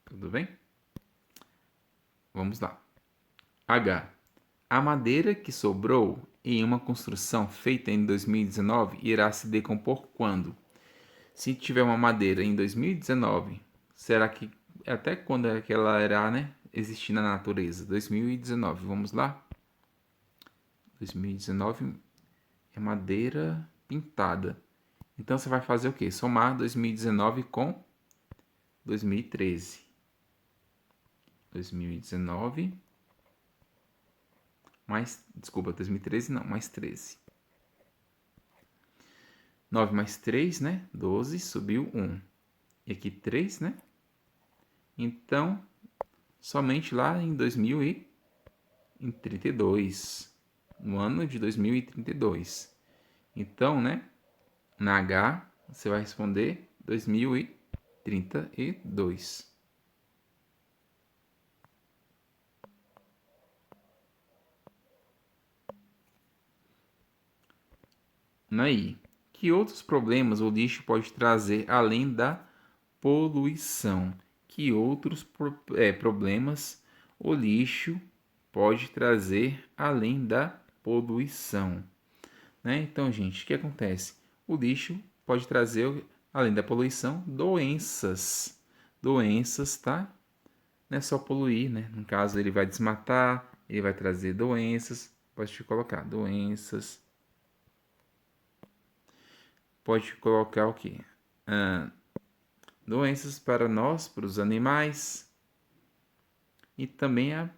A: Tudo bem? Vamos lá. H. A madeira que sobrou em uma construção feita em 2019 irá se decompor quando? Se tiver uma madeira em 2019, será que até quando é que ela irá, né, existir na natureza? 2019, vamos lá? 2019 é madeira pintada. Então você vai fazer o quê? Somar 2019 com 2013. 2019 mais, desculpa, 2013 não, mais 13. 9 mais 3, né? 12, subiu 1. E aqui 3, né? Então, somente lá em 2032. No ano de 2032. Então, né? Na H, você vai responder 2032. Na I, que outros problemas o lixo pode trazer além da poluição? Que outros problemas o lixo pode trazer além da poluição? Né? Então, gente, o que acontece? O lixo pode trazer, além da poluição, doenças. Doenças, tá? Não é só poluir, né? No caso, ele vai desmatar, ele vai trazer doenças. Pode colocar doenças. Pode colocar o quê? Doenças para nós, para os animais. E também é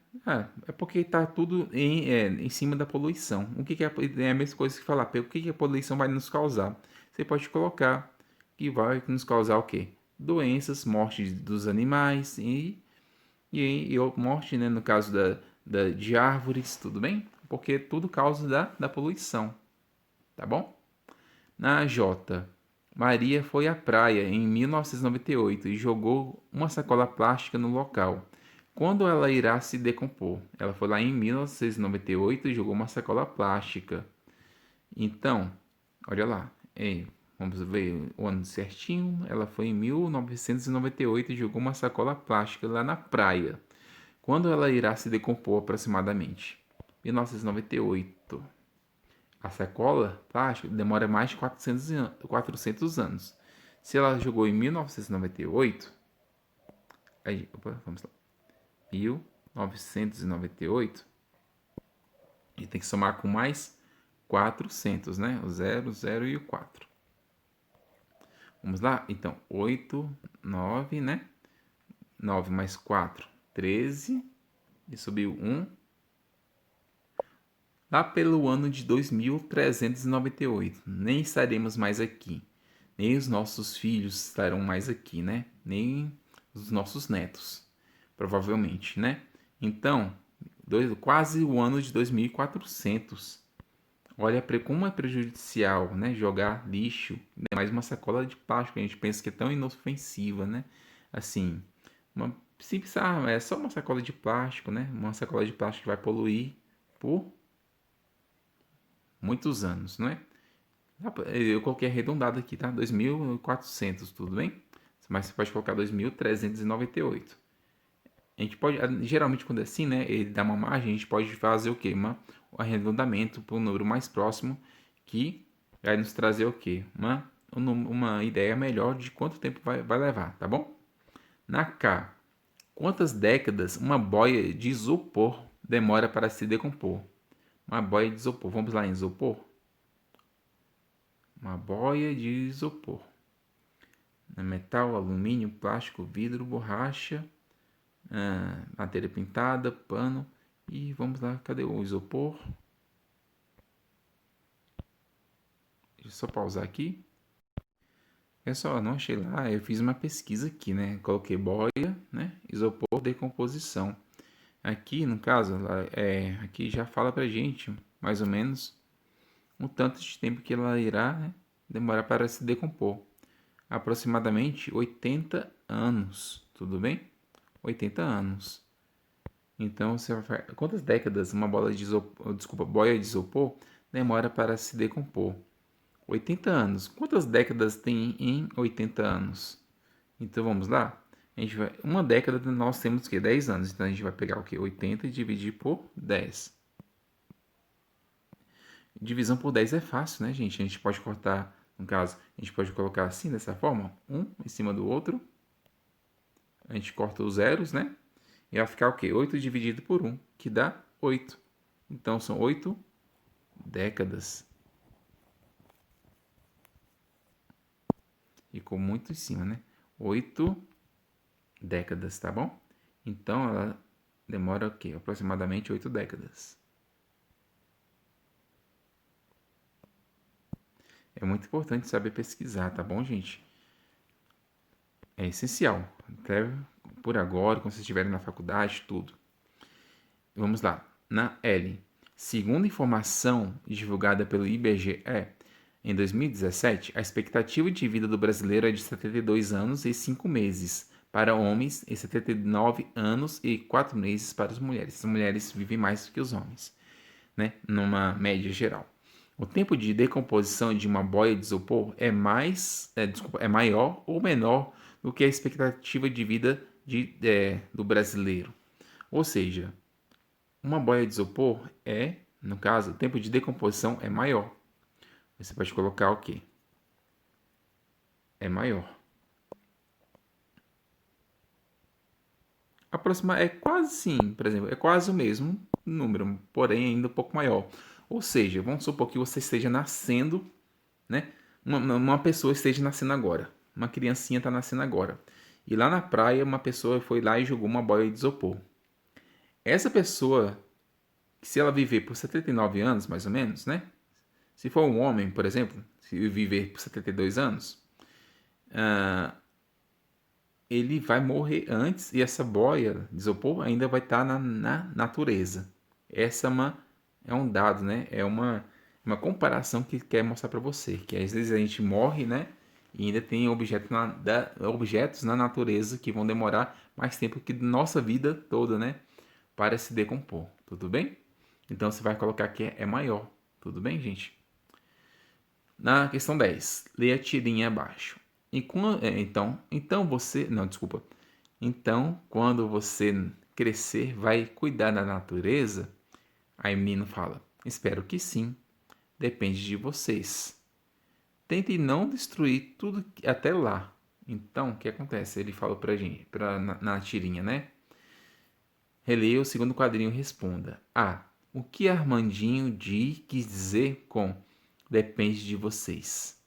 A: porque está tudo em cima da poluição. O que, que é a mesma coisa que falar, o que, que a poluição vai nos causar? Você pode colocar que vai nos causar o quê? Doenças, morte dos animais e morte, né, no caso de árvores, tudo bem? Porque tudo causa da poluição, tá bom? Na J, Maria foi à praia em 1998 e jogou uma sacola plástica no local. Quando ela irá se decompor? Ela foi lá em 1998 e jogou uma sacola plástica. Então, olha lá, vamos ver o ano certinho. Ela foi em 1998 e jogou uma sacola plástica lá na praia. Quando ela irá se decompor aproximadamente? 1998. A sacola plástica demora mais de 400 anos. Se ela jogou em 1998, aí, vamos lá, 1998, e tem que somar com mais 400, né? O 0, 0 e o 4. Vamos lá? Então, 8, 9, né? 9 mais 4, 13. E subiu 1. Lá pelo ano de 2398, nem estaremos mais aqui. Nem os nossos filhos estarão mais aqui, né? Nem os nossos netos, provavelmente, né? Então, quase o ano de 2400. Olha como é prejudicial, né? Jogar lixo, ainda mais uma sacola de plástico. A gente pensa que é tão inofensiva, né? Assim, uma simples, é só uma sacola de plástico, né? Uma sacola de plástico que vai poluir por muitos anos, não é? Eu coloquei arredondado aqui, tá? 2400, tudo bem? Mas você pode colocar 2398. A gente pode, geralmente quando é assim, né? Ele dá uma margem, a gente pode fazer o quê? Um arredondamento para o número mais próximo, que vai nos trazer o quê? Uma ideia melhor de quanto tempo vai levar, tá bom? Na K, quantas décadas uma boia de isopor demora para se decompor? Uma boia de isopor, vamos lá em isopor? Uma boia de isopor. Metal, alumínio, plástico, vidro, borracha, matéria pintada, pano. E vamos lá, cadê o isopor? Deixa eu só pausar aqui. É só, não achei lá, eu fiz uma pesquisa aqui, né? Coloquei boia, né? Isopor, decomposição. Aqui, no caso, aqui já fala pra gente, mais ou menos, o tanto de tempo que ela irá, né, demorar para se decompor. Aproximadamente 80 anos, tudo bem? 80 anos. Então, quantas décadas uma boia de isopor demora para se decompor? 80 anos. Quantas décadas tem em 80 anos? Então, vamos lá. Uma década nós temos que 10 anos. Então, a gente vai pegar o que? 80 e dividir por 10. Divisão por 10 é fácil, né, gente? A gente pode cortar, no caso, a gente pode colocar assim, dessa forma, um em cima do outro. A gente corta os zeros, né? E vai ficar o quê? 8 dividido por 1, que dá 8. Então, são 8 décadas. Ficou muito em cima, né? 8 décadas, tá bom? Então, ela demora o quê? Aproximadamente 8 décadas. É muito importante saber pesquisar, tá bom, gente? É essencial. Até por agora, quando vocês estiverem na faculdade, tudo. Vamos lá. Na L. Segundo informação divulgada pelo IBGE, em 2017, a expectativa de vida do brasileiro é de 72 anos e 5 meses para homens e 79 anos e 4 meses para as mulheres. As mulheres vivem mais do que os homens, né? Numa média geral. O tempo de decomposição de uma boia de isopor é maior ou menor do que a expectativa de vida do brasileiro. Ou seja, uma boia de isopor no caso, o tempo de decomposição é maior. Você pode colocar o quê? É maior. Aproximar é quase sim, por exemplo, é quase o mesmo número, porém ainda um pouco maior. Ou seja, vamos supor que você esteja nascendo, né? Uma pessoa esteja nascendo agora. Uma criancinha está nascendo agora. E lá na praia, uma pessoa foi lá e jogou uma boia de isopor. essa pessoa, se ela viver por 79 anos, mais ou menos, né? Se for um homem, por exemplo, se viver por 72 anos, ele vai morrer antes e essa boia de isopor ainda vai estar na natureza. Essa é um dado, né? É uma comparação que quer mostrar para você, que às vezes a gente morre, né? E ainda tem objetos na natureza que vão demorar mais tempo que nossa vida toda, né? Para se decompor, tudo bem? Então você vai colocar que é maior, tudo bem, gente? Na questão 10, leia a tirinha abaixo. Então você. Não, desculpa. Então, quando você crescer, vai cuidar da natureza? Aí o menino fala: Espero que sim. Depende de vocês. Tentem não destruir tudo até lá. Então, o que acontece? Ele falou pra gente, na tirinha, né? Releia o segundo quadrinho e responda. O que Armandinho quis dizer com depende de vocês?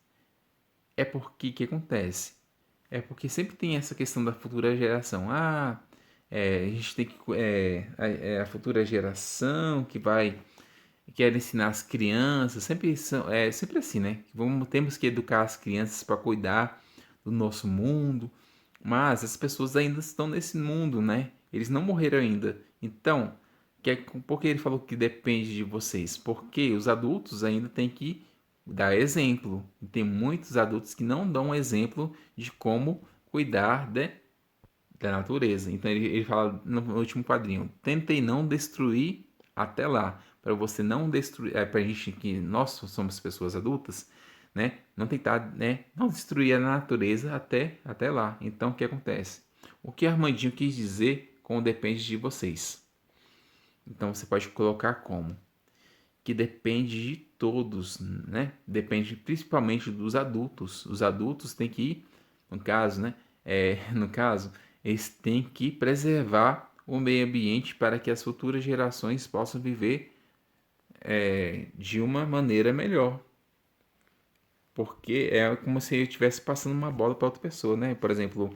A: É porque que acontece? É porque sempre tem essa questão da futura geração. A gente tem que. A futura geração que vai. Quer ensinar as crianças. Sempre assim, né? Temos que educar as crianças para cuidar do nosso mundo. Mas as pessoas ainda estão nesse mundo, né? Eles não morreram ainda. Então, por que ele falou que depende de vocês? Porque os adultos ainda têm que dar exemplo. E tem muitos adultos que não dão exemplo de como cuidar da natureza. Então ele fala no último quadrinho: tentem não destruir até lá. Para você não destruir, para a gente que nós somos pessoas adultas, né? Não tentar, né? Não destruir a natureza até lá. Então o que acontece? O que Armandinho quis dizer com depende de vocês? Então você pode colocar como que depende de todos, né? Depende principalmente dos adultos. Os adultos têm que, no caso, né? No caso, eles têm que preservar o meio ambiente para que as futuras gerações possam viver de uma maneira melhor. Porque é como se eu estivesse passando uma bola para outra pessoa, né? Por exemplo,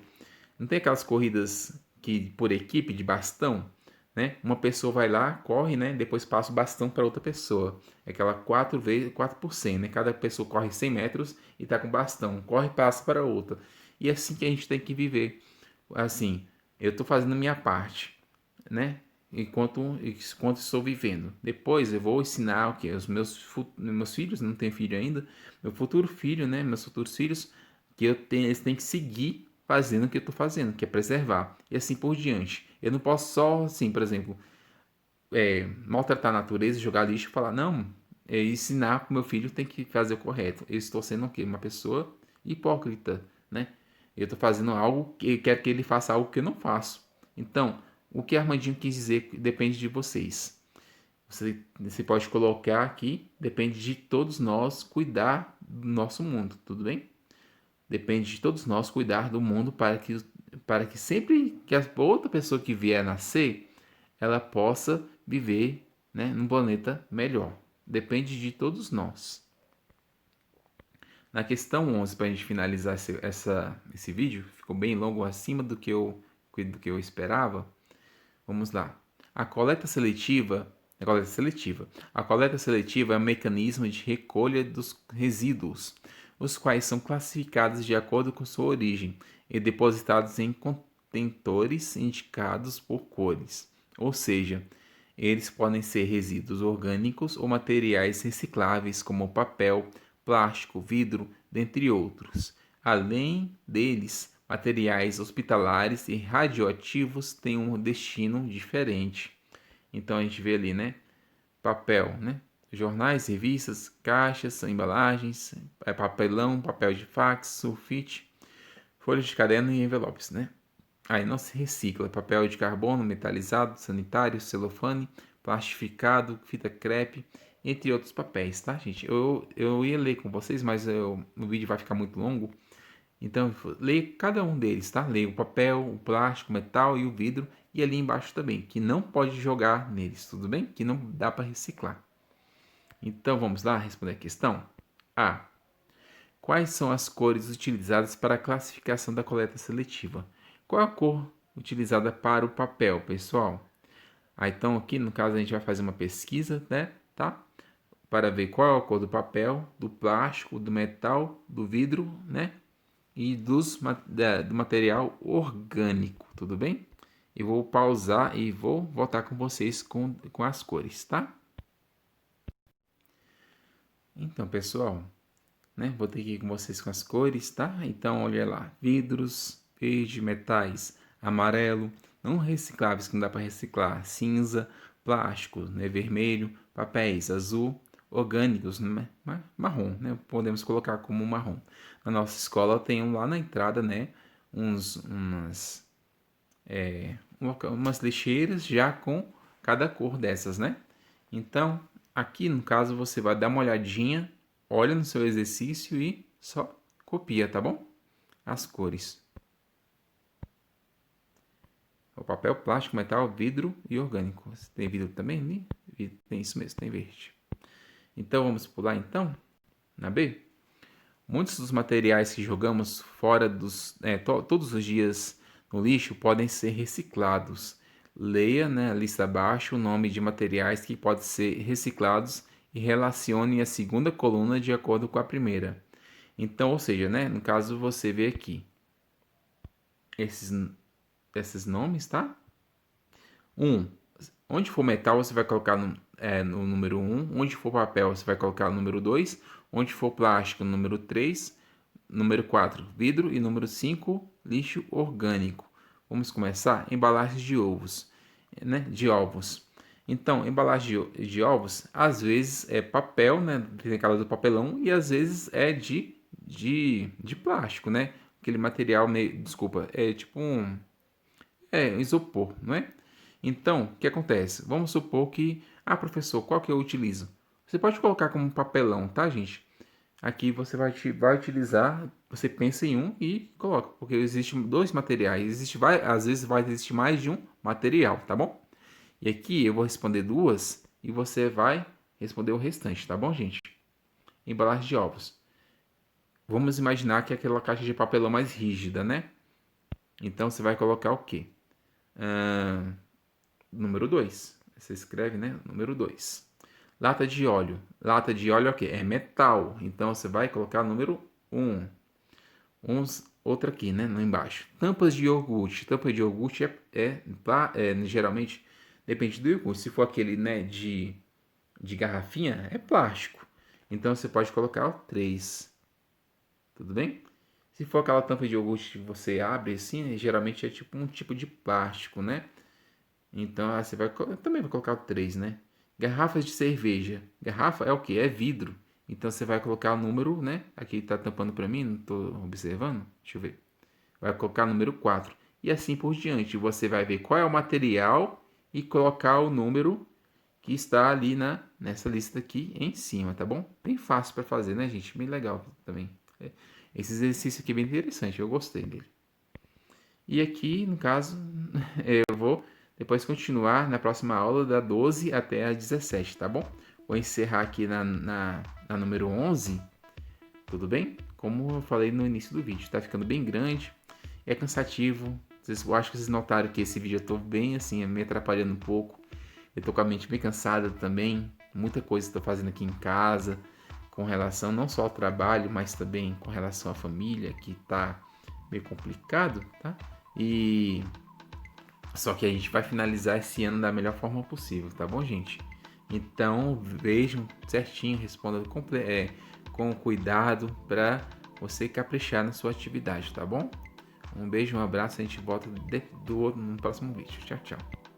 A: não tem aquelas corridas que por equipe de bastão, né? Uma pessoa vai lá, corre, né? Depois passa o bastão para outra pessoa. É aquela 4 por 100, né? Cada pessoa corre 100 metros e tá com bastão. Corre e passa para outra. E é assim que a gente tem que viver. Assim, eu estou fazendo a minha parte, né? Enquanto estou vivendo. Depois eu vou ensinar o que os meus filhos, não tenho filho ainda, meu futuro filho, né? Meus futuros filhos, eles têm que seguir fazendo o que eu estou fazendo, que é preservar e assim por diante. Eu não posso só, assim, por exemplo, maltratar a natureza, jogar lixo e falar não, ensinar que meu filho tem que fazer o correto. Eu estou sendo o quê? Uma pessoa hipócrita, né? Eu estou fazendo algo que eu quero que ele faça algo que eu não faço. Então, o que Armandinho quis dizer depende de vocês. Você pode colocar aqui, depende de todos nós cuidar do nosso mundo, tudo bem? Depende de todos nós cuidar do mundo para que sempre que a outra pessoa que vier a nascer, ela possa viver, né, num planeta melhor. Depende de todos nós. Na questão 11, para a gente finalizar esse vídeo, ficou bem longo acima do que eu esperava. Vamos lá. A coleta seletiva. A coleta seletiva. A coleta seletiva é um mecanismo de recolha dos resíduos, os quais são classificados de acordo com sua origem e depositados em contentores indicados por cores. Ou seja, eles podem ser resíduos orgânicos ou materiais recicláveis como papel, plástico, vidro, dentre outros. Além deles, materiais hospitalares e radioativos têm um destino diferente. Então a gente vê ali, né? Papel, né? Jornais, revistas, caixas, embalagens, papelão, papel de fax, sulfite, folhas de caderno e envelopes, né? Aí não se recicla papel de carbono, metalizado, sanitário, celofane, plastificado, fita crepe, entre outros papéis, tá, gente? Eu ia ler com vocês, mas o vídeo vai ficar muito longo. Então, leia cada um deles, tá? Leia o papel, o plástico, o metal e o vidro. E ali embaixo também, que não pode jogar neles, tudo bem? Que não dá para reciclar. Então, vamos lá responder a questão? A. Quais são as cores utilizadas para a classificação da coleta seletiva? Qual a cor utilizada para o papel, pessoal? Então aqui no caso a gente vai fazer uma pesquisa, né, tá? Para ver qual é a cor do papel, do plástico, do metal, do vidro, né? E do material orgânico, tudo bem? Eu vou pausar e vou voltar com vocês com as cores, tá? Então, pessoal, né? Vou ter aqui com vocês com as cores, tá? Então, olha lá, vidros, verde, metais, amarelo, não recicláveis que não dá para reciclar, cinza, plástico, né? Vermelho, papéis, azul, orgânicos, né? Marrom, né? Podemos colocar como marrom. Na nossa escola tem lá na entrada, né? Umas lixeiras já com cada cor dessas, né? Então, aqui no caso você vai dar uma olhadinha, olha no seu exercício e só copia, tá bom? As cores. O papel, plástico, metal, vidro e orgânico. Tem vidro também ali? Tem isso mesmo, tem verde. Então vamos pular então na B. Muitos dos materiais que jogamos fora todos os dias no lixo podem ser reciclados. Leia, né, a lista abaixo o nome de materiais que podem ser reciclados e relacione a segunda coluna de acordo com a primeira. Então, ou seja, né, no caso você vê aqui esses nomes, tá? Onde for metal você vai colocar no número 1, onde for papel você vai colocar no número 2, onde for plástico no número 3, número 4 vidro e número 5 lixo orgânico. Vamos começar? Embalagens de ovos, né? De ovos. Então, embalagem de ovos, às vezes é papel, né? Tem aquela do papelão, e às vezes é de plástico, né? Aquele material meio, desculpa, é tipo um isopor, não é? Então, o que acontece? Vamos supor que, professor, qual que eu utilizo? Você pode colocar como papelão, tá, gente? Aqui você vai utilizar, você pensa em um e coloca, porque existem dois materiais, às vezes vai existir mais de um material, tá bom? E aqui eu vou responder duas e você vai responder o restante, tá bom, gente? Embalagem de ovos. Vamos imaginar que é aquela caixa de papelão mais rígida, né? Então você vai colocar o quê? Número 2. Você escreve, né? Número 2. Lata de óleo. Lata de óleo é o quê? É metal. Então você vai colocar o número 1. Outra aqui, né? No embaixo. Tampas de iogurte. Tampa de iogurte geralmente, depende do iogurte. Se for aquele, né, de garrafinha, é plástico. Então você pode colocar o 3. Tudo bem? Se for aquela tampa de iogurte que você abre assim, né, geralmente é tipo um tipo de plástico, né? Então você também vai colocar o 3, né? Garrafas de cerveja. Garrafa é o que? É vidro. Então você vai colocar o número, né? Aqui está tampando para mim, não estou observando. Deixa eu ver. Vai colocar o número 4. E assim por diante. Você vai ver qual é o material e colocar o número que está ali nessa lista aqui em cima, tá bom? Bem fácil para fazer, né, gente? Bem legal também. Esse exercício aqui é bem interessante, eu gostei dele. E aqui, no caso, eu vou depois continuar na próxima aula da 12 até a 17, tá bom? Vou encerrar aqui na número 11, tudo bem? Como eu falei no início do vídeo, tá ficando bem grande, é cansativo. Eu acho que vocês notaram que esse vídeo eu tô bem assim, me atrapalhando um pouco. Eu tô com a mente bem cansada também, muita coisa estou fazendo aqui em casa, com relação não só ao trabalho, mas também com relação à família, que tá meio complicado, tá? E só que a gente vai finalizar esse ano da melhor forma possível, tá bom, gente? Então vejam certinho, respondam com cuidado para você caprichar na sua atividade, tá bom? Um beijo, um abraço, a gente volta no próximo vídeo. Tchau, tchau.